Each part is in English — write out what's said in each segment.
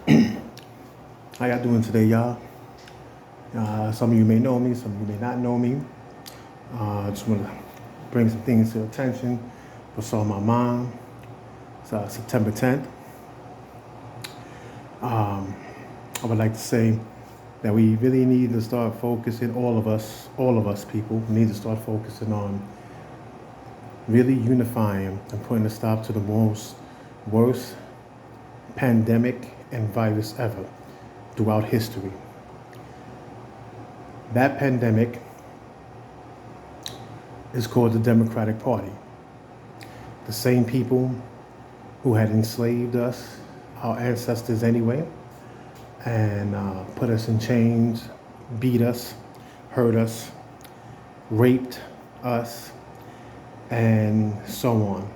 How y'all doing today, y'all? Some of you may know me, some of you may not know me. I just want to bring some things to your attention. What's on my mind? It's September 10th. I would like to say that we really need to start focusing, all of us people, need to start focusing on really unifying and putting a stop to the most worst pandemic and virus ever throughout history. That pandemic is called the Democratic Party. The same people who had enslaved us, our ancestors anyway, and put us in chains, beat us, hurt us, raped us, and so on.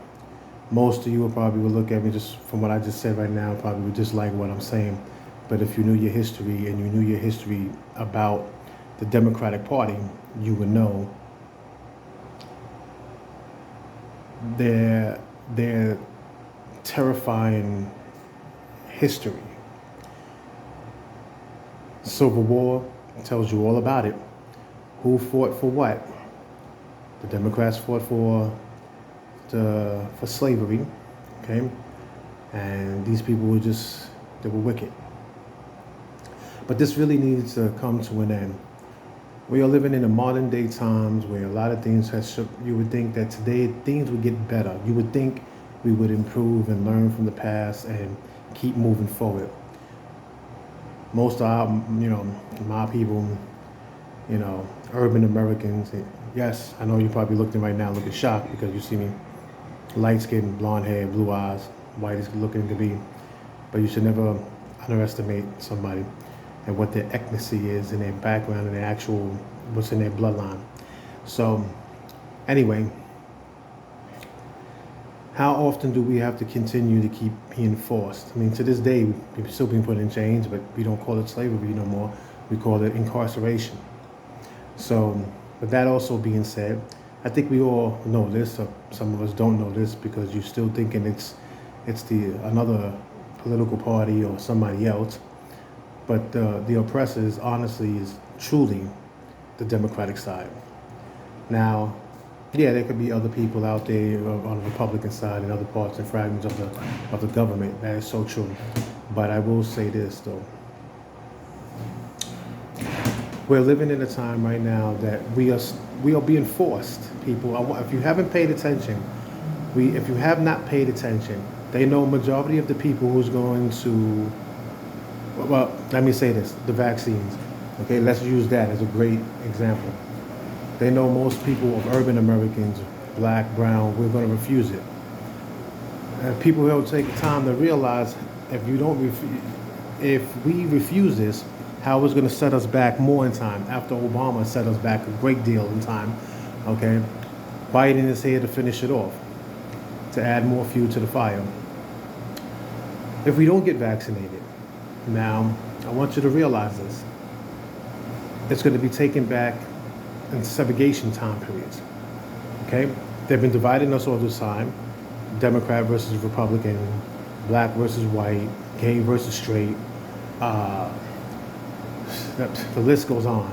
Most of you will probably look at me just from what I just said right now, probably would dislike what I'm saying. But if you knew your history and you knew your history about the Democratic Party, you would know their terrifying history. Civil War tells you all about it. Who fought for what? The Democrats fought for slavery, okay? And these people were they were wicked. But this really needs to come to an end. We are living in the modern day times where a lot of things you would think that today things would get better. You would think we would improve and learn from the past and keep moving forward. Most of our, my people, urban Americans, yes, I know you're probably looking right now looking shocked because you see me light skin, blonde hair, blue eyes, white as looking to be. But you should never underestimate somebody and what their ethnicity is and their background and their actual, what's in their bloodline. So anyway, how often do we have to continue to keep being forced? I mean, to this day, we're still being put in chains, but we don't call it slavery no more. We call it incarceration. So, with that also being said, I think we all know this. Some of us don't know this because you're still thinking it's another political party or somebody else. But the oppressors, honestly, is truly the Democratic side. Now, yeah, there could be other people out there on the Republican side and other parts and fragments of the government. That is so true. But I will say this though: we're living in a time right now that we are being forced. People, if you haven't paid attention, if you have not paid attention, they know majority of the people who's going to. Well, let me say this: the vaccines. Okay, let's use that as a great example. They know most people of urban Americans, black, brown, we're going to refuse it. And people will take the time to realize if we refuse this, how it's going to set us back more in time. After Obama set us back a great deal in time, okay? Biden is here to finish it off, to add more fuel to the fire. If we don't get vaccinated, now I want you to realize this. It's going to be taken back in segregation time periods. Okay? They've been dividing us all this time. Democrat versus Republican, black versus white, gay versus straight. The list goes on.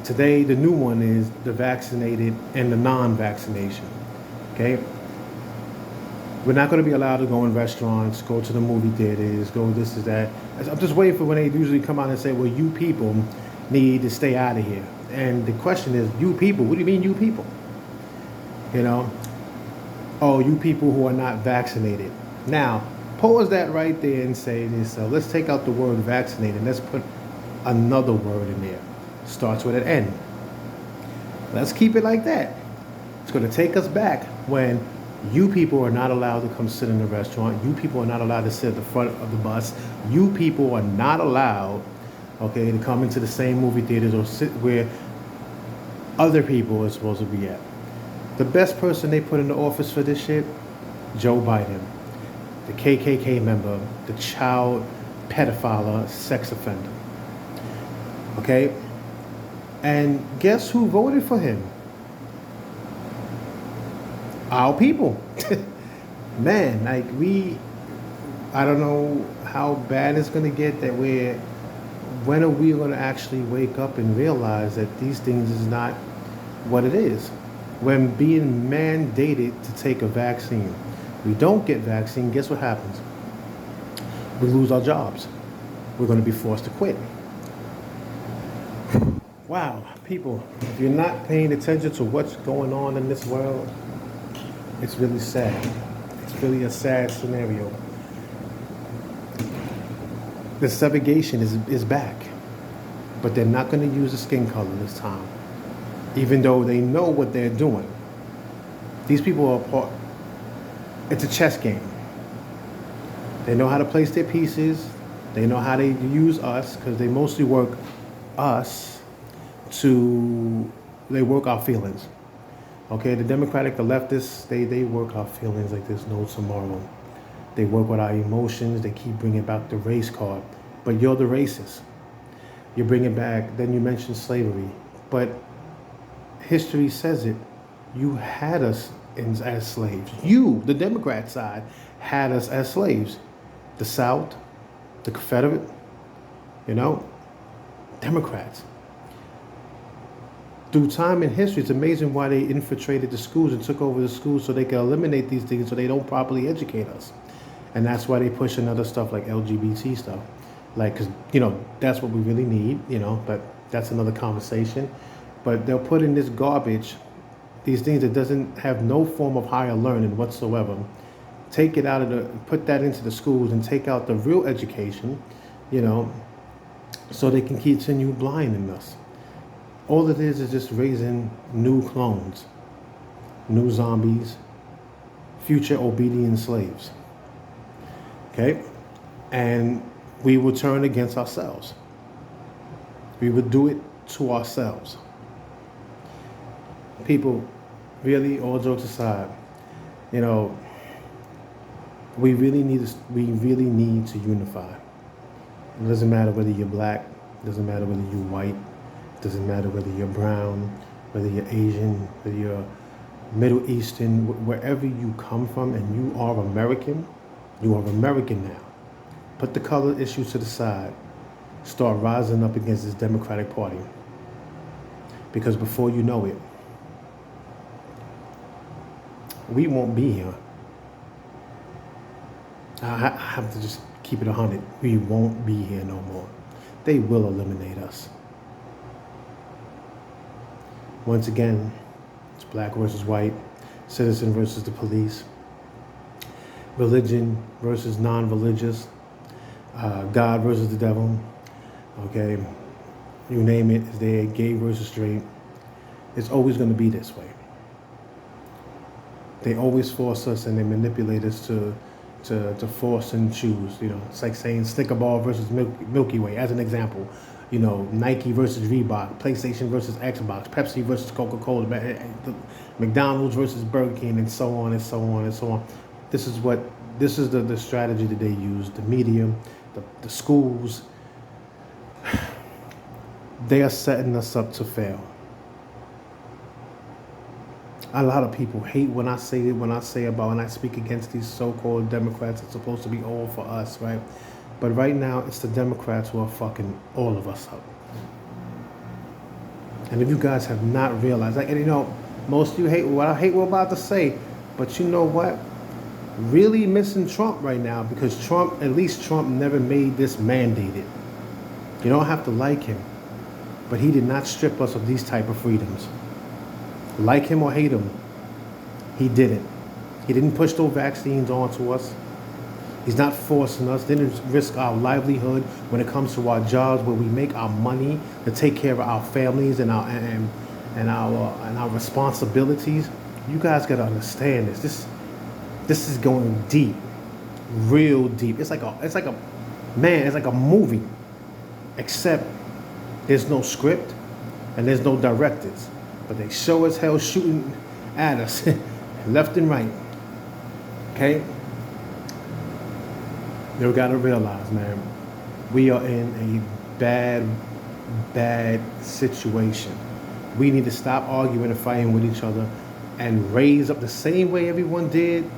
Today, the new one is the vaccinated and the non-vaccination. Okay? We're not going to be allowed to go in restaurants, go to the movie theaters, go this is that. I'm just waiting for when they usually come out and say, well, you people need to stay out of here. And the question is, you people, what do you mean you people? Oh, you people who are not vaccinated. Now, pause that right there and say this. Let's take out the word vaccinated. Let's put another word in there. Starts with an N. Let's keep it like that. It's going to take us back when you people are not allowed to come sit in the restaurant. You people are not allowed to sit at the front of the bus. You people are not allowed, okay, to come into the same movie theaters or sit where other people are supposed to be at. The best person they put in the office for this shit, Joe Biden, the KKK member, the child pedophile, sex offender. Okay? And guess who voted for him? Our people. Man, I don't know how bad it's gonna get that when are we gonna actually wake up and realize that these things is not what it is? When being mandated to take a vaccine, we don't get vaccine, guess what happens? We lose our jobs. We're gonna be forced to quit. Wow, people, if you're not paying attention to what's going on in this world, it's really sad. It's really a sad scenario. The segregation is back, but they're not going to use the skin color this time, even though they know what they're doing. These people are part. It's a chess game. They know how to place their pieces. They know how to use us because they mostly work us they work our feelings. Okay, the Democratic, the leftists, they work our feelings like there's no tomorrow. They work with our emotions. They keep bringing back the race card. But you're the racist. You bring it back. Then you mention slavery. But history says it. You had us as slaves. You, the Democrat side, had us as slaves. The South, the Confederate, Democrats. Through time and history, it's amazing why they infiltrated the schools and took over the schools so they can eliminate these things so they don't properly educate us. And that's why they push another stuff like LGBT stuff. Like, because, that's what we really need, but that's another conversation. But they'll put in this garbage, these things that doesn't have no form of higher learning whatsoever. Take it out of put that into the schools and take out the real education, so they can continue blinding us. All it is just raising new clones, new zombies, future obedient slaves. Okay? And we will turn against ourselves. We would do it to ourselves. People, really, all jokes aside, we really need to unify. It doesn't matter whether you're black, it doesn't matter whether you're white, it doesn't matter whether you're brown, whether you're Asian, whether you're Middle Eastern, wherever you come from and you are American, you are American now. Put the color issue to the side. Start rising up against this Democratic Party. Because before you know it, we won't be here. I have to just keep it 100. We won't be here no more. They will eliminate us. Once again, it's black versus white, citizen versus the police, religion versus non-religious, God versus the devil, okay, you name it, it's there, gay versus straight. It's always going to be this way. They always force us and they manipulate us to force and choose. It's like saying Snicker Bar versus Milky Way, as an example. Nike versus Reebok, PlayStation versus Xbox, Pepsi versus Coca-Cola, McDonald's versus Burger King, and so on and so on and so on. This is the strategy that they use. The media, the schools, they are setting us up to fail. A lot of people hate when I speak against these so-called Democrats. It's supposed to be all for us, right? But right now, it's the Democrats who are fucking all of us up. And if you guys have not realized, most of you hate what we're about to say, but you know what? Really missing Trump right now because Trump never made this mandated. You don't have to like him, but he did not strip us of these type of freedoms. Like him or hate him, he didn't. He didn't push those vaccines onto us. He's not forcing us, didn't risk our livelihood when it comes to our jobs where we make our money to take care of our families and our responsibilities. You guys gotta understand this. This is going deep, real deep. It's like a movie, except there's no script and there's no directors, but they show as hell shooting at us left and right. Okay. You gotta realize, man, we are in a bad situation. We need to stop arguing and fighting with each other and raise up the same way everyone did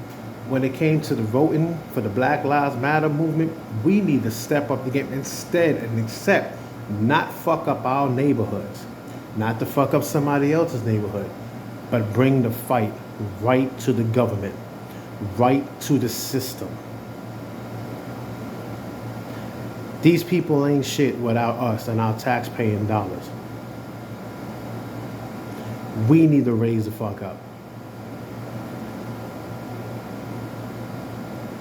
when it came to the voting for the Black Lives Matter movement, we need to step up the game instead and accept, not fuck up our neighborhoods, not to fuck up somebody else's neighborhood, but bring the fight right to the government, right to the system. These people ain't shit without us and our tax-paying dollars. We need to raise the fuck up.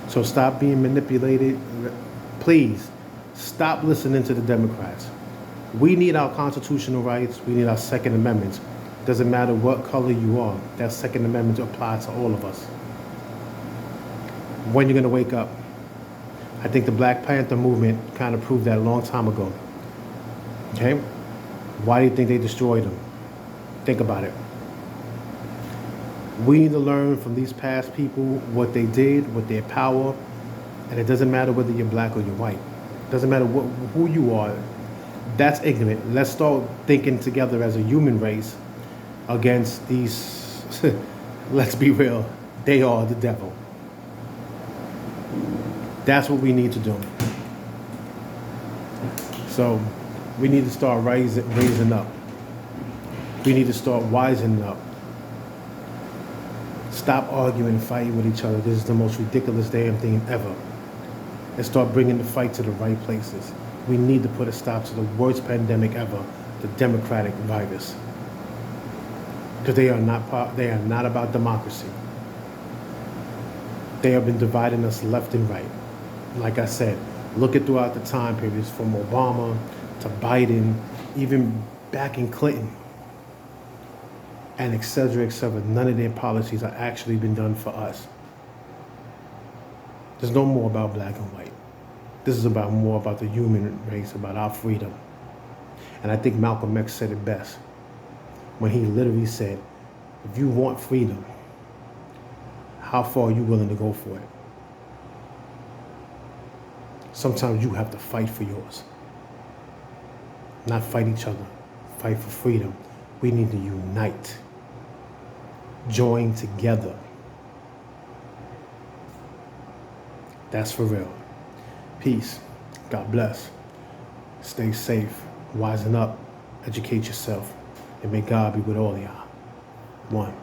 So stop being manipulated. Please, stop listening to the Democrats. We need our constitutional rights. We need our Second Amendments. Doesn't matter what color you are. That Second Amendment applies to all of us. When you're going to wake up? I think the Black Panther movement kind of proved that a long time ago. Okay? Why do you think they destroyed them? Think about it. We need to learn from these past people what they did, what their power, and it doesn't matter whether you're black or you're white. It doesn't matter who you are. That's ignorant. Let's start thinking together as a human race against these, let's be real, they are the devil. That's what we need to do. So we need to start raising up. We need to start wising up. Stop arguing and fighting with each other. This is the most ridiculous damn thing ever. And start bringing the fight to the right places. We need to put a stop to the worst pandemic ever, the democratic virus. Because they are not about democracy. They have been dividing us left and right. Like I said, look at throughout the time periods from Obama to Biden, even back in Clinton, and et cetera, none of their policies are actually been done for us. There's no more about black and white. This is more about the human race, about our freedom. And I think Malcolm X said it best when he literally said, if you want freedom, how far are you willing to go for it? Sometimes you have to fight for yours. Not fight each other. Fight for freedom. We need to unite. Join together. That's for real. Peace. God bless. Stay safe. Wisen up. Educate yourself. And may God be with all of y'all. One.